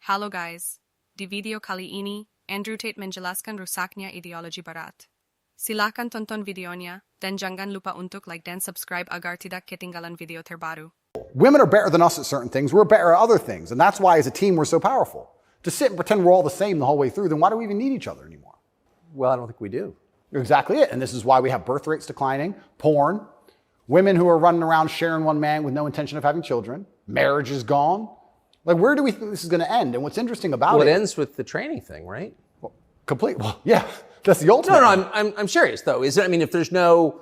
Halo guys, di video kali ini, Andrew Tate menjelaskan rusaknya ideologi barat. Silakan tonton videonya, dan jangan lupa untuk like dan subscribe agar tidak ketinggalan video terbaru. Women are better than us at certain things. We're better at other things. And that's why as a team we're so powerful. To sit and pretend we're all the same the whole way through, then why do we even need each other anymore? Well, I don't think we do. Exactly it. And this is why we have birth rates declining, porn, women who are running around sharing one man with no intention of having children, marriage is gone. Like, where do we think this is going to end? And what's interesting about it ends with the training thing, right? Well, yeah, that's the ultimate. No, I'm serious though. Is it? I mean, if there's no,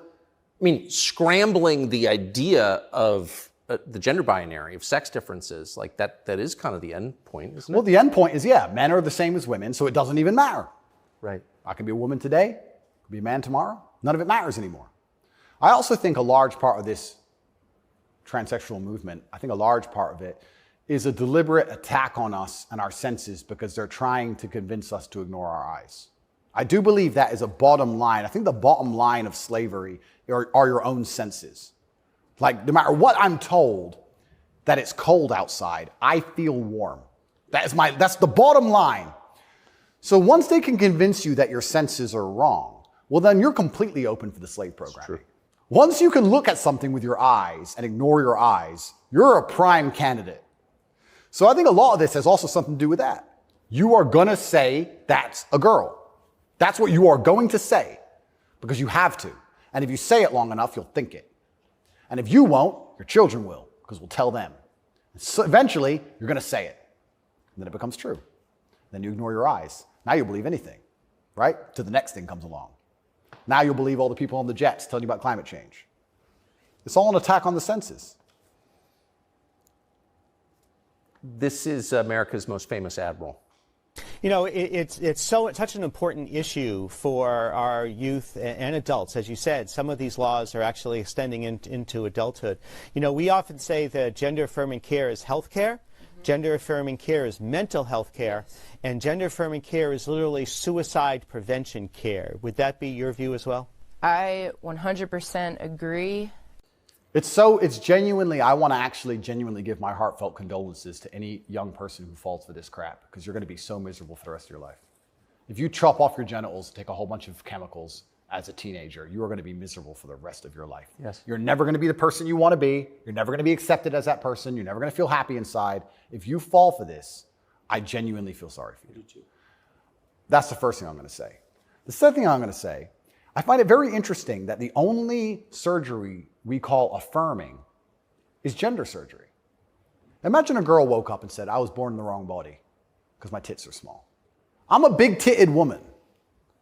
scrambling the idea of the gender binary of sex differences, like that is kind of the end point, isn't it? Well, the end point is, men are the same as women, so it doesn't even matter. Right. I can be a woman today, I can be a man tomorrow. None of it matters anymore. I also think a large part of this transsexual movement, I think a large part of it is a deliberate attack on us and our senses because they're trying to convince us to ignore our eyes. I do believe that is a bottom line. I think the bottom line of slavery are your own senses. Like, no matter what I'm told that it's cold outside, I feel warm. That's the bottom line. So once they can convince you that your senses are wrong, well, then you're completely open for the slave programming. Once you can look at something with your eyes and ignore your eyes, you're a prime candidate. So I think a lot of this has also something to do with that. You are going to say that's a girl. That's what you are going to say because you have to. And if you say it long enough, you'll think it. And if you won't, your children will because we'll tell them. So eventually, you're going to say it. And then it becomes true. Then you ignore your eyes. Now you'll believe anything, right? Till the next thing comes along. Now you'll believe all the people on the jets telling you about climate change. It's all an attack on the senses. This is America's most famous admiral. You know, it's such an important issue for our youth and adults. As you said, some of these laws are actually extending into adulthood. You know, we often say that gender-affirming care is health care. Gender-affirming care is mental health care, and gender-affirming care is literally suicide prevention care. Would that be your view as well? I 100% agree. It's genuinely, I want to actually genuinely give my heartfelt condolences to any young person who falls for this crap, because you're going to be so miserable for the rest of your life. If you chop off your genitals, take a whole bunch of chemicals as a teenager, you are going to be miserable for the rest of your life. Yes. You're never going to be the person you want to be. You're never going to be accepted as that person. You're never going to feel happy inside. If you fall for this, I genuinely feel sorry for you. That's the first thing I'm going to say. The second thing I'm going to say, I find it very interesting that the only surgery we call affirming is gender surgery. Imagine a girl woke up and said, I was born in the wrong body because my tits are small. I'm a big-titted woman,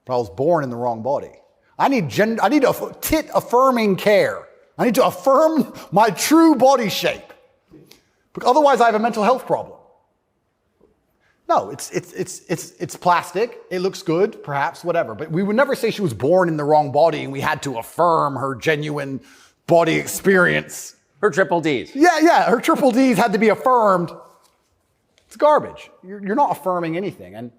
but I was born in the wrong body. I need tit-affirming care. I need to affirm my true body shape. Because otherwise I have a mental health problem. No, it's plastic. It looks good, perhaps, whatever. But we would never say she was born in the wrong body and we had to affirm her genuine body experience. Her triple Ds. Yeah, her triple Ds had to be affirmed. It's garbage. You're not affirming anything. And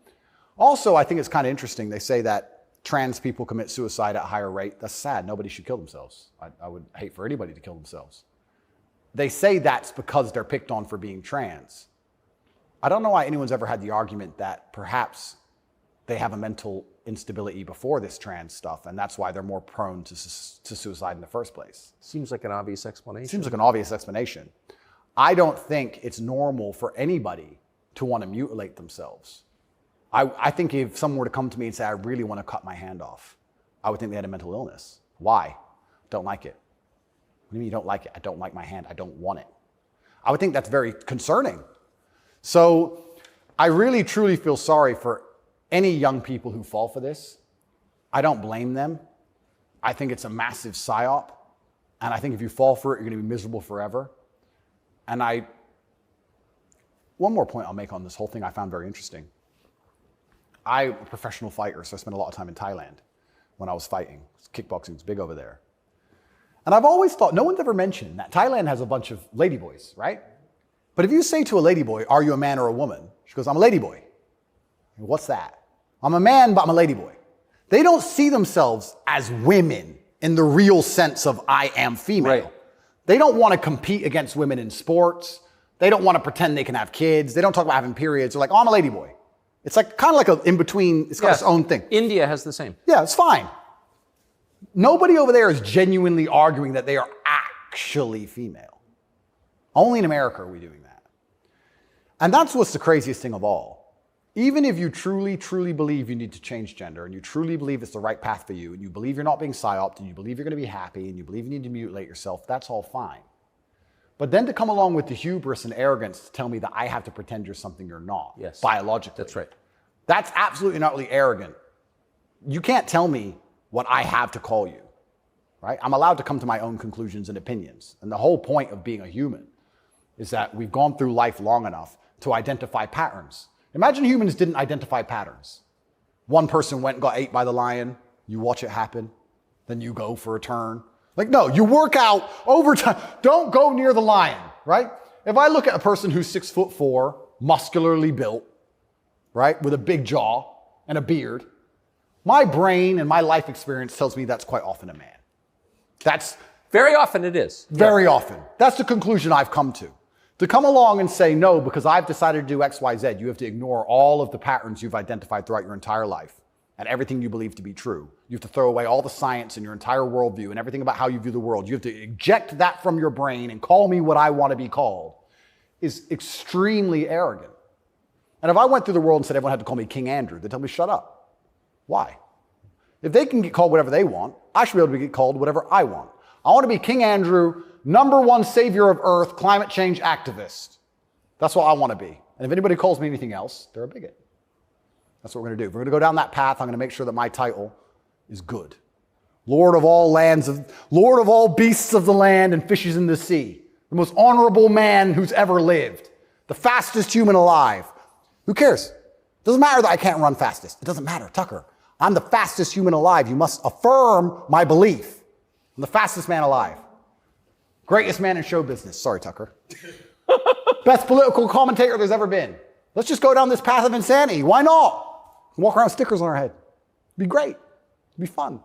also, I think it's kind of interesting. They say that trans people commit suicide at a higher rate. That's sad. Nobody should kill themselves. I would hate for anybody to kill themselves. They say that's because they're picked on for being trans. I don't know why anyone's ever had the argument that perhaps they have a mental instability before this trans stuff, and that's why they're more prone to suicide in the first place. Seems like an obvious explanation. Seems like an obvious explanation. I don't think it's normal for anybody to want to mutilate themselves. I think if someone were to come to me and say, I really want to cut my hand off, I would think they had a mental illness. Why? Don't like it. What do you mean you don't like it? I don't like my hand. I don't want it. I would think that's very concerning. So I really, truly feel sorry for any young people who fall for this. I don't blame them. I think it's a massive psyop. And I think if you fall for it, you're going to be miserable forever. And one more point I'll make on this whole thing I found very interesting. I'm a professional fighter, so I spent a lot of time in Thailand when I was fighting. Kickboxing is big over there. And I've always thought, no one's ever mentioned that Thailand has a bunch of ladyboys, right? But if you say to a ladyboy, are you a man or a woman? She goes, I'm a ladyboy. What's that? I'm a man, but I'm a ladyboy. They don't see themselves as women in the real sense of I am female. Right. They don't want to compete against women in sports. They don't want to pretend they can have kids. They don't talk about having periods. They're like, oh, I'm a ladyboy. It's like kind of like a in between. It's got its own thing. India has the same. Yeah, it's fine. Nobody over there is genuinely arguing that they are actually female. Only in America are we doing that. And that's what's the craziest thing of all. Even if you truly, truly believe you need to change gender, and you truly believe it's the right path for you, and you believe you're not being psyoped, and you believe you're going to be happy, and you believe you need to mutilate yourself, that's all fine. But then to come along with the hubris and arrogance to tell me that I have to pretend you're something you're not, biologically. That's right. That's absolutely not really arrogant. You can't tell me what I have to call you, right? I'm allowed to come to my own conclusions and opinions. And the whole point of being a human is that we've gone through life long enough to identify patterns. Imagine humans didn't identify patterns. One person went and got ate by the lion. You watch it happen. Then you go for a turn. Like, no, you work out over time. Don't go near the lion, right? If I look at a person who's 6'4", muscularly built, right, with a big jaw and a beard, my brain and my life experience tells me that's quite often a man. That's very often it is. Very often. That's the conclusion I've come to. To come along and say, no, because I've decided to do X, Y, Z, you have to ignore all of the patterns you've identified throughout your entire life and everything you believe to be true. You have to throw away all the science and your entire worldview and everything about how you view the world. You have to eject that from your brain and call me what I want to be called is extremely arrogant. And if I went through the world and said everyone had to call me King Andrew, they'd tell me, shut up. Why? If they can get called whatever they want, I should be able to get called whatever I want. I want to be King Andrew, #1 savior of Earth, climate change activist. That's what I want to be. And if anybody calls me anything else, they're a bigot. That's what we're going to do. If we're going to go down that path, I'm going to make sure that my title is good. Lord of all beasts of the land and fishes in the sea. The most honorable man who's ever lived. The fastest human alive. Who cares? Doesn't matter that I can't run fastest. It doesn't matter, Tucker. I'm the fastest human alive. You must affirm my belief. I'm the fastest man alive. Greatest man in show business. Sorry, Tucker. Best political commentator there's ever been. Let's just go down this path of insanity. Why not? Walk around with stickers on our head. It'd be great. It'd be fun.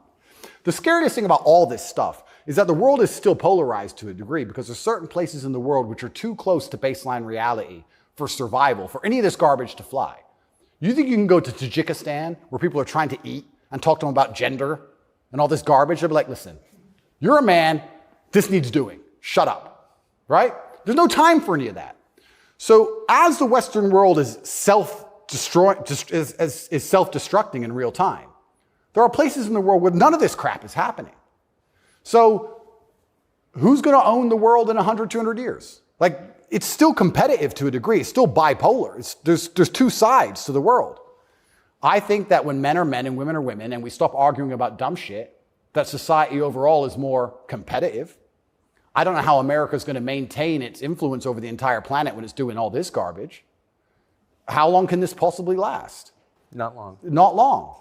The scariest thing about all this stuff is that the world is still polarized to a degree because there's certain places in the world which are too close to baseline reality for survival, for any of this garbage to fly. You think you can go to Tajikistan where people are trying to eat and talk to them about gender and all this garbage? They'll be like, listen, you're a man, this needs doing. Shut up, right? There's no time for any of that. So as the Western world is self-destructing in real time, there are places in the world where none of this crap is happening. So who's going to own the world in 100, 200 years? Like, it's still competitive to a degree. It's still bipolar. There's two sides to the world. I think that when men are men and women are women and we stop arguing about dumb shit, that society overall is more competitive. I don't know how America's going to maintain its influence over the entire planet when it's doing all this garbage. How long can this possibly last? Not long. Not long.